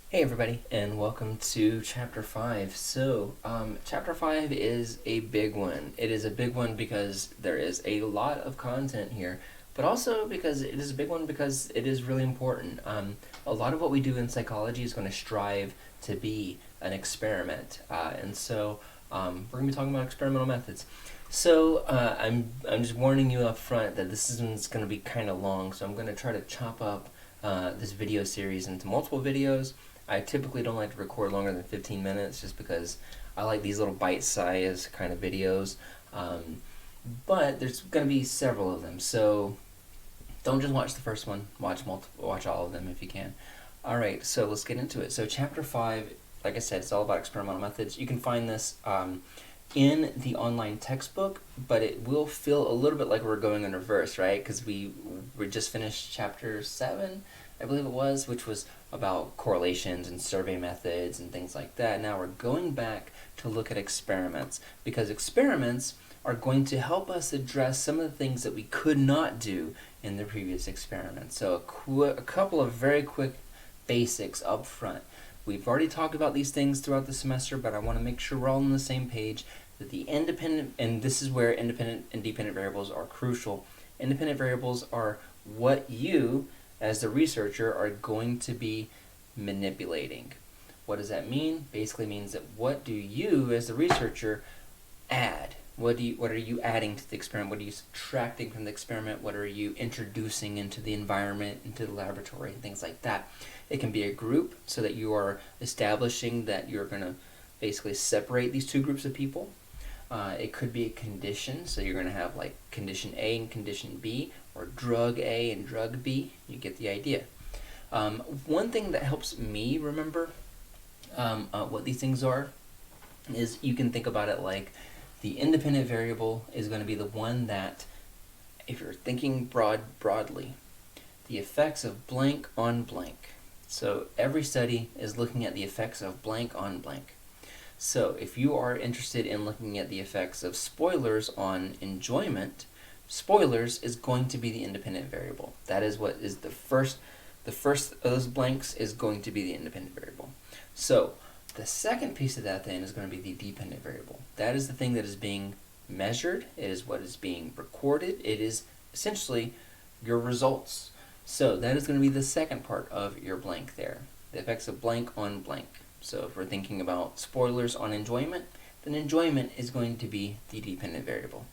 Hey everybody, and welcome to Chapter 5. Chapter 5 is a big one. It is a big one because there is a lot of content here, but also because it is a big one because it is really important. A lot of what we do in psychology is going to strive to be an experiment, we're going to be talking about experimental methods. I'm just warning you up front that this is going to be kind of long, so I'm going to try to chop up this video series into multiple videos. I typically don't like to record longer than 15 minutes just because I like these little bite-sized kind of videos. But there's going to be several of them, so don't just watch the first one. Watch all of them if you can. All right, so let's get into it. So chapter 5, like I said, it's all about experimental methods. You can find this in the online textbook, but it will feel a little bit like we're going in reverse, right? Because we just finished chapter 7, I believe it was, which was about correlations and survey methods and things like that. Now we're going back to look at experiments, because experiments are going to help us address some of the things that we could not do in the previous experiment. So a couple of very quick basics up front. We've already talked about these things throughout the semester, but I want to make sure we're all on the same page that the independent, and this is where independent and dependent variables are crucial. Independent variables are what you, as the researcher, are going to be manipulating. What does that mean? Basically means that what do you, as the researcher, add? What are you adding to the experiment? What are you subtracting from the experiment? What are you introducing into the environment, into the laboratory, and things like that? It can be a group, so that you are establishing that you're going to basically separate these two groups of people. It could be a condition, so you're going to have like condition A and condition B, or drug A and drug B. You get the idea. One thing that helps me remember what these things are is you can think about it like the independent variable is going to be the one that, if you're thinking broadly, the effects of blank on blank. So every study is looking at the effects of blank on blank. So if you are interested in looking at the effects of spoilers on enjoyment, spoilers is going to be the independent variable. That is what is the first of those blanks is going to be the independent variable. So the second piece of that then is going to be the dependent variable. That is the thing that is being measured. It is what is being recorded. It is essentially your results. So that is going to be the second part of your blank there, the effects of blank on blank. So if we're thinking about spoilers on enjoyment, then enjoyment is going to be the dependent variable.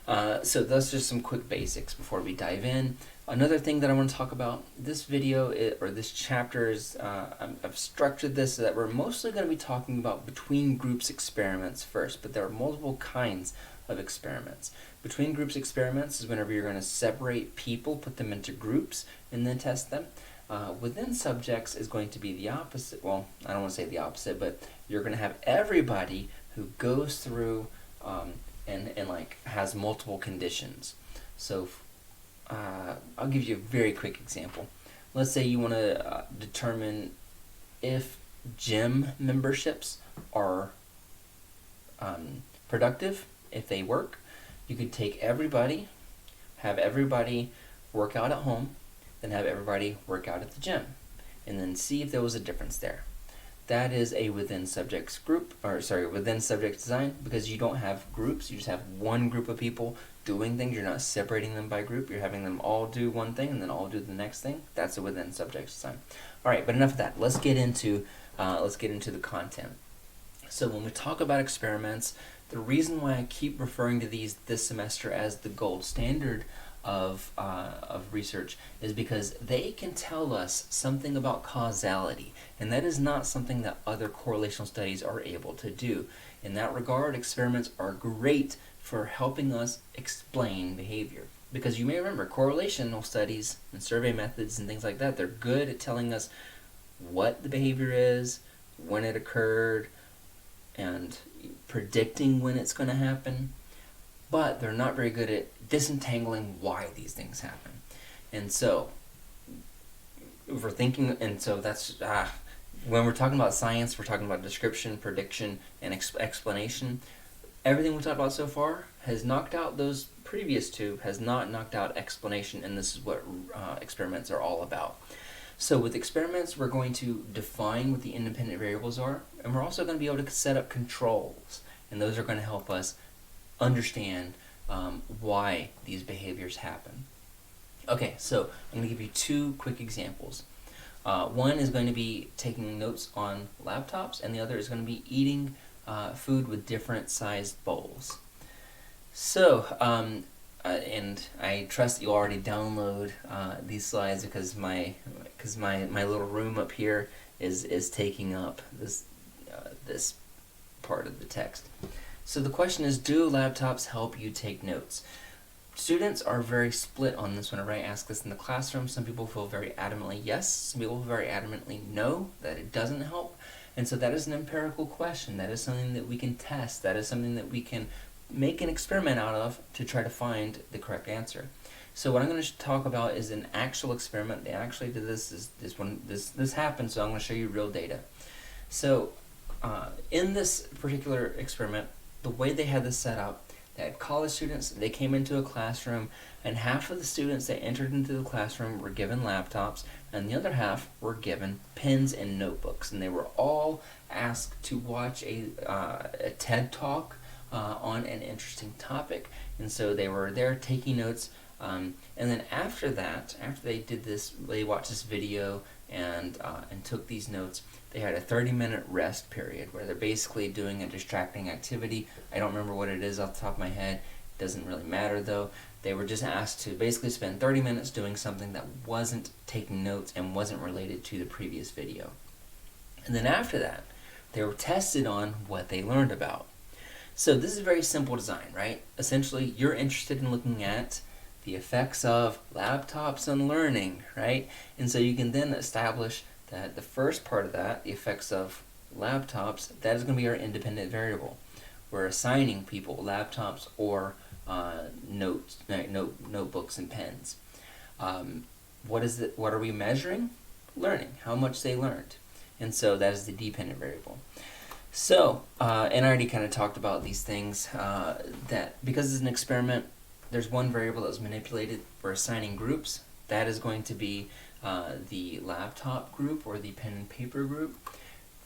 So that's just some quick basics before we dive in. Another thing that I want to talk about, this video, or this chapter, is I've structured this so that we're mostly going to be talking about between groups experiments first, but there are multiple kinds of experiments. Between groups experiments is whenever you're going to separate people, put them into groups, and then test them. Within subjects is going to be the opposite. Well, I don't want to say the opposite, but you're going to have everybody who goes through and like has multiple conditions. So I'll give you a very quick example. Let's say you want to determine if gym memberships are productive, if they work. You could take everybody, have everybody work out at home, then have everybody work out at the gym, and then see if there was a difference there. That is a within subjects group, within subject design, because you don't have groups. You just have one group of people doing things. You're not separating them by group. You're having them all do one thing and then all do the next thing. That's a within subject design. All right, but enough of that. Let's get into the content. So when we talk about experiments, the reason why I keep referring to these this semester as the gold standard of research is because they can tell us something about causality, and that is not something that other correlational studies are able to do. In that regard, experiments are great for helping us explain behavior, because you may remember correlational studies and survey methods and things like that, they're good at telling us what the behavior is, when it occurred, and predicting when it's going to happen, but they're not very good at disentangling why these things happen. And so if we're thinking, and so that's when we're talking about science, we're talking about description, prediction, and explanation. Everything we've talked about so far has knocked out those previous two, has not knocked out explanation, and this is what experiments are all about. So with experiments, we're going to define what the independent variables are, and we're also going to be able to set up controls, and those are going to help us understand why these behaviors happen. Okay, so I'm going to give you two quick examples. One is going to be taking notes on laptops, and the other is going to be eating food with different sized bowls. So, and I trust you already download these slides because my little room up here is taking up this part of the text. So the question is, do laptops help you take notes? Students are very split on this whenever I ask this in the classroom. Some people feel very adamantly yes, some people feel very adamantly no, that it doesn't help. And so that is an empirical question. That is something that we can test. That is something that we can make an experiment out of to try to find the correct answer. So what I'm going to talk about is an actual experiment. They actually did this happened, so I'm going to show you real data. So in this particular experiment, the way they had this set up, they had college students, they came into a classroom, and half of the students that entered into the classroom were given laptops, and the other half were given pens and notebooks. And they were all asked to watch a TED Talk on an interesting topic. And so they were there taking notes. And then after that, after they did this, they watched this video and took these notes, they had a 30-minute rest period where they're basically doing a distracting activity. I don't remember what it is off the top of my head. It doesn't really matter though. They were just asked to basically spend 30 minutes doing something that wasn't taking notes and wasn't related to the previous video. And then after that, they were tested on what they learned about. So this is a very simple design, right? Essentially, you're interested in looking at the effects of laptops on learning, right? And so you can then establish that the first part of that, the effects of laptops, that is going to be our independent variable. We're assigning people laptops or notebooks and pens. What are we measuring? Learning, how much they learned. And so that is the dependent variable. So, and I already kind of talked about these things, that because it's an experiment, there's one variable that was manipulated. We're assigning groups. That is going to be the laptop group or the pen and paper group.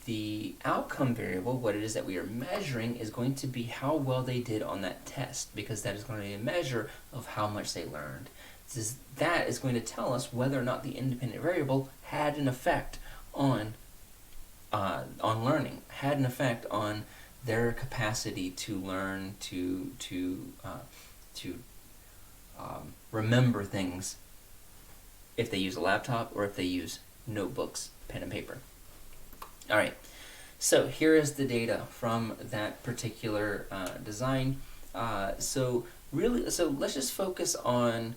The outcome variable, what it is that we are measuring, is going to be how well they did on that test, because that is going to be a measure of how much they learned. That is going to tell us whether or not the independent variable had an effect on learning, had an effect on their capacity to learn, to remember things, if they use a laptop or if they use notebooks, pen and paper. All right, so here is the data from that particular design. So let's just focus on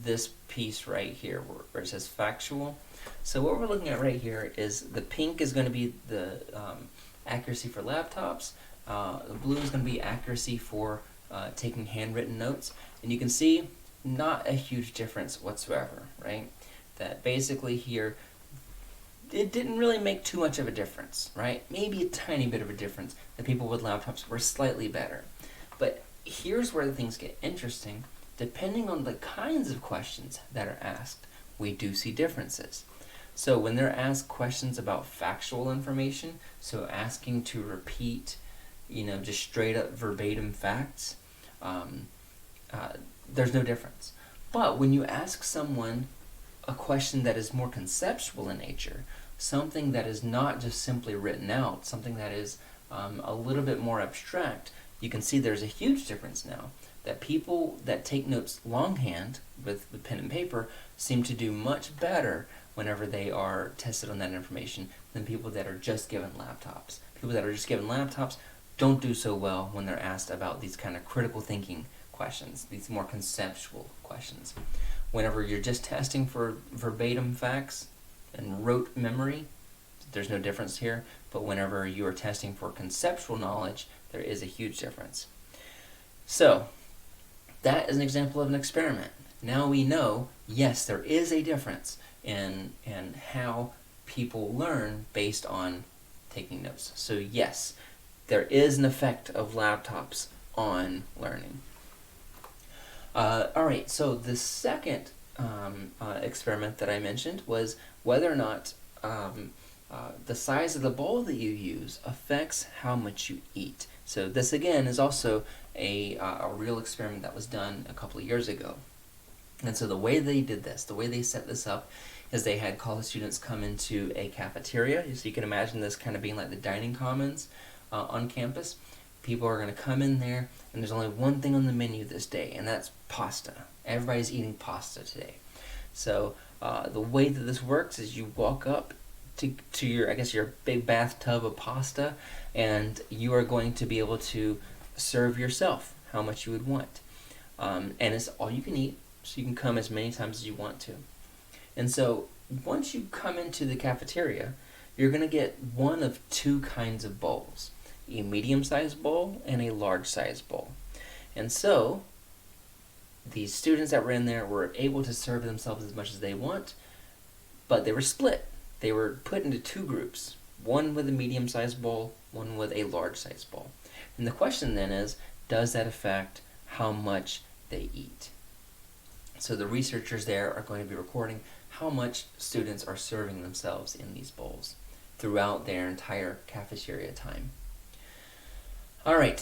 this piece right here where it says factual. So what we're looking at right here is the pink is going to be the accuracy for laptops. The blue is going to be accuracy for taking handwritten notes. And you can see not a huge difference whatsoever, right? That basically here, it didn't really make too much of a difference, right? Maybe a tiny bit of a difference. The people with laptops were slightly better. But here's where things get interesting. Depending on the kinds of questions that are asked, we do see differences. So when they're asked questions about factual information, so asking to repeat, just straight up verbatim facts, there's no difference. But when you ask someone a question that is more conceptual in nature, something that is not just simply written out, something that is a little bit more abstract, you can see there's a huge difference now. That people that take notes longhand with pen and paper seem to do much better whenever they are tested on that information than people that are just given laptops. People that are just given laptops don't do so well when they're asked about these kind of critical thinking questions, these more conceptual questions. Whenever you're just testing for verbatim facts and rote memory, there's no difference here. But whenever you are testing for conceptual knowledge, there is a huge difference. So, that is an example of an experiment. Now we know, yes, there is a difference in how people learn based on taking notes. So yes, there is an effect of laptops on learning. Alright, so the second experiment that I mentioned was whether or not the size of the bowl that you use affects how much you eat. So this again is also a real experiment that was done a couple of years ago. And so the way they did this, the way they set this up, is they had college students come into a cafeteria. So you can imagine this kind of being like the dining commons on campus. People are going to come in there, and there's only one thing on the menu this day, and that's pasta. Everybody's eating pasta today. So the way that this works is you walk up to your, I guess, your big bathtub of pasta, and you are going to be able to serve yourself how much you would want. And it's all you can eat, so you can come as many times as you want to. And so once you come into the cafeteria, you're going to get one of two kinds of bowls, a medium-sized bowl and a large-sized bowl. And so the students that were in there were able to serve themselves as much as they want, but they were split. They were put into two groups, one with a medium-sized bowl, one with a large-sized bowl. And the question then is, does that affect how much they eat? So the researchers there are going to be recording how much students are serving themselves in these bowls throughout their entire cafeteria time. All right,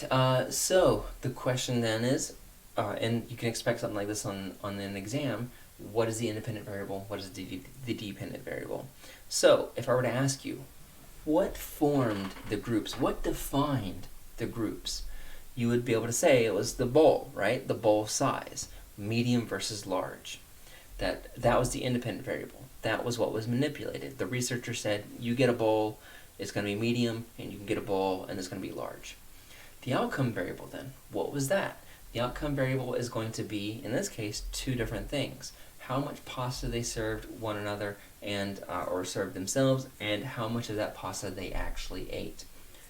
so the question then is, and you can expect something like this on an exam, what is the independent variable? What is the dependent variable? So if I were to ask you, what formed the groups? What defined the groups? You would be able to say it was the bowl, right? The bowl size, medium versus large. That was the independent variable. That was what was manipulated. The researcher said, you get a bowl, it's going to be medium, and you can get a bowl, and it's going to be large. The outcome variable then, what was that? The outcome variable is going to be, in this case, two different things. How much pasta they served one another and or served themselves, and how much of that pasta they actually ate.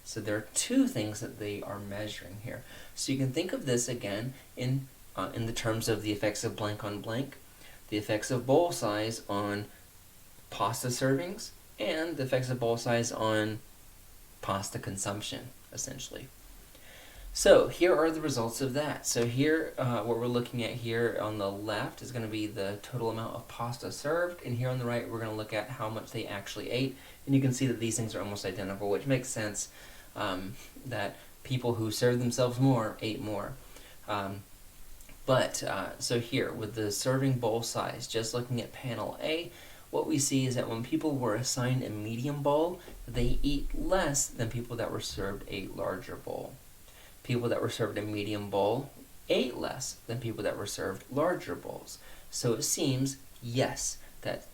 So there are two things that they are measuring here. So you can think of this again in the terms of the effects of blank on blank, the effects of bowl size on pasta servings, and the effects of bowl size on pasta consumption, essentially. So here are the results of that. So here, what we're looking at here on the left is going to be the total amount of pasta served, and here on the right we're going to look at how much they actually ate. And you can see that these things are almost identical, which makes sense, that people who served themselves more ate more. So here, with the serving bowl size, just looking at panel A, what we see is that when people were assigned a medium bowl, they eat less than people that were served a larger bowl. People that were served a medium bowl ate less than people that were served larger bowls. So it seems, yes, that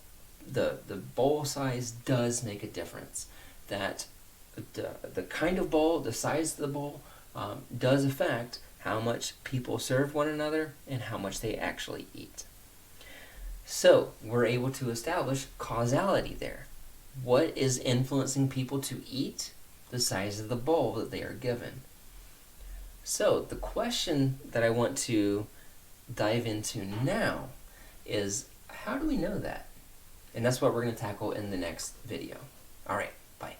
the bowl size does make a difference. That the kind of bowl, the size of the bowl, does affect how much people serve one another and how much they actually eat. So we're able to establish causality there. What is influencing people to eat? The size of the bowl that they are given. So the question that I want to dive into now is, how do we know that? And that's what we're going to tackle in the next video. All right, bye.